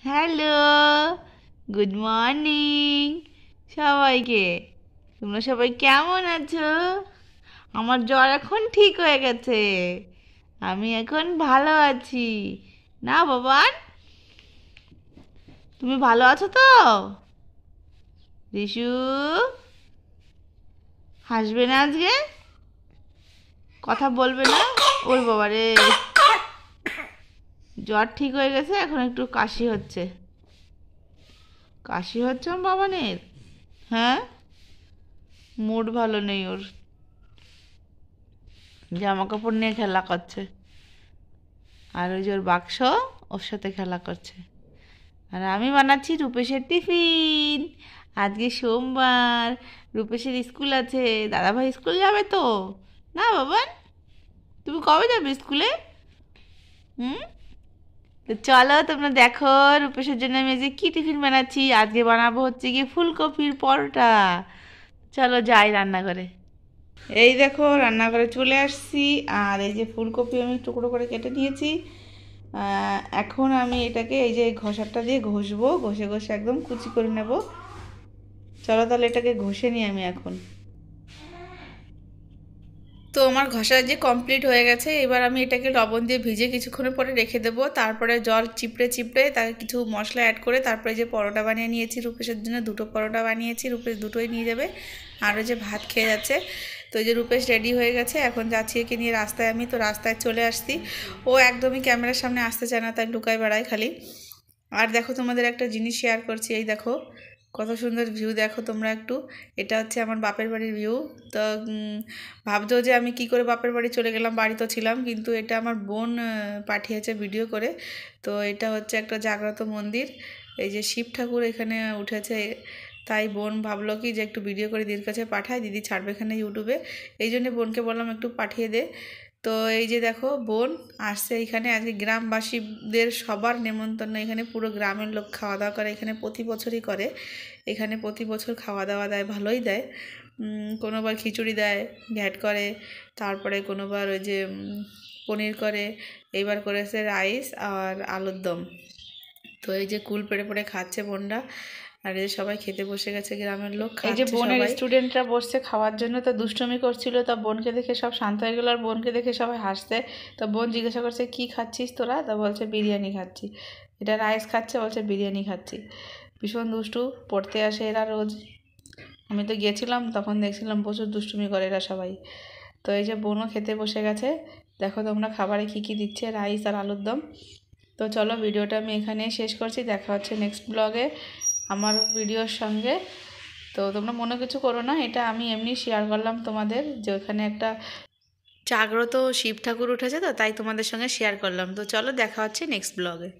Hello, good morning সবাইকে। তোমরা সবাই কেমন আছো? আমার জ্বর এখন ঠিক হয়ে গেছে, আমি এখন ভালো আছি। না বাবান, তুমি ভালো আছো তো? রিশু, হাসবে না আজকে? কথা বলবে না? ওর বাবা রে, জ্বর ঠিক হয়ে গেছে, এখন একটু কাশি হচ্ছে। কাশি হচ্ছে আমার বাবানের? হ্যাঁ, মুড ভালো নেই ওর, জামা কাপড় নিয়ে খেলা করছে, আর ওই যে ওর বাক্স, ওর সাথে খেলা করছে। আর আমি বানাচ্ছি রূপেশের টিফিন। আজকে সোমবার, রূপেশের স্কুল আছে। দাদাভাই স্কুল যাবে তো? না বাবান, তুমি কবে যাবে স্কুলে? হুম, তো চলো তোমরা দেখো রূপেশের জন্য আমি আজকে কী টিফিন বানাচ্ছি। আজকে বানাবো হচ্ছে গিয়ে ফুলকপির পরোটা। চলো যাই রান্নাঘরে। এই দেখো রান্নাঘরে চলে আসছি, আর এই যে ফুলকপি আমি টুকরো করে কেটে নিয়েছি। এখন আমি এটাকে এই যে ঘষাটা দিয়ে ঘষবো, ঘষে ঘষে একদম কুচি করে নেব। চলো তাহলে এটাকে ঘষে নিই আমি এখন। তো আমার ঘষা যে কমপ্লিট হয়ে গেছে, এবার আমি এটাকে লবণ দিয়ে ভিজে কিছুক্ষণের পরে রেখে দেবো। তারপরে জল চিপড়ে চিপড়ে তাকে কিছু মশলা অ্যাড করে তারপরে যে পরোটা বানিয়ে নিয়েছি রূপেশের জন্য, দুটো পরোটা বানিয়েছি, রূপেশ দুটোই নিয়ে যাবে। আরও যে ভাত খেয়ে যাচ্ছে। তো এই যে রূপেশ রেডি হয়ে গেছে, এখন যাচ্ছি একে নিয়ে রাস্তায়। আমি তো রাস্তায় চলে আসছি, ও একদমই ক্যামেরার সামনে আসতে চায় না, তাই লুকায় বেড়ায় খালি। আর দেখো তোমাদের একটা জিনিস শেয়ার করছি, এই দেখো কত সুন্দর ভিউ, দেখো তোমরা একটু। এটা হচ্ছে আমার বাপের বাড়ির ভিউ। তো ভাবছো যে আমি কি করে বাপের বাড়ি চলে গেলাম, বাড়ি তো ছিলাম, কিন্তু এটা আমার বোন পাঠিয়েছে ভিডিও করে। তো এটা হচ্ছে একটা জাগ্রত মন্দির, এই যে শিব ঠাকুর এখানে উঠেছে। তাই বোন ভাবলো কি যে একটু ভিডিও করে দিদির কাছে পাঠায়, দিদি ছাড়বে এখানে ইউটিউবে। এই জন্যে বোনকে বললাম একটু পাঠিয়ে দে। তো এই যে দেখো বোন আসছে এখানে, আজকে গ্রামবাসীদের সবার নেমন্তন্ন, এখানে পুরো গ্রামের লোক খাওয়া দাওয়া করে, এখানে প্রতি বছরই করে। এখানে প্রতি বছর খাওয়া দাওয়া দেয়, ভালোই দেয়। কোনোবার খিচুড়ি দেয়, ঘ্যাট করে, তারপরে কোনোবার ওই যে পনির করে, এইবার করেছে রাইস আর আলুর দম। তো এই যে কুল পেড়ে পেড়ে খাচ্ছে বোনরা, আর এই সবাই খেতে বসে গেছে, গ্রামের লোক। এই যে বোনের স্টুডেন্টরা বসছে খাওয়ার জন্য, তো দুষ্টুমি করছিল, তা বোনকে দেখে সব শান্ত হয়ে গেল, আর বোনকে দেখে সবাই হাসছে। তো বোন জিজ্ঞাসা করছে কি খাচ্ছিস তোরা, তা বলছে বিরিয়ানি খাচ্ছি। এটা রাইস খাচ্ছে, বলছে বিরিয়ানি খাচ্ছি। ভীষণ দুষ্টু, পড়তে আসে এরা রোজ। আমি তো গিয়েছিলাম তখন দেখছিলাম প্রচুর দুষ্টুমি করে এরা সবাই। তো এই যে বোনও খেতে বসে গেছে, দেখো তোমরা খাবারে কি কি দিচ্ছে, রাইস আর আলুর দম। তো চলো ভিডিওটা আমি এখানে শেষ করছি, দেখা হচ্ছে নেক্সট ব্লগে আমার ভিডিওর সঙ্গে। তো তোমরা মনে কিছু করো না, এটা আমি এমনি শেয়ার করলাম তোমাদের, যে ওখানে একটা জাগ্রত শিব ঠাকুর উঠেছে, তো তাই তোমাদের সঙ্গে শেয়ার করলাম। তো চলো দেখা হচ্ছে নেক্সট ব্লগে।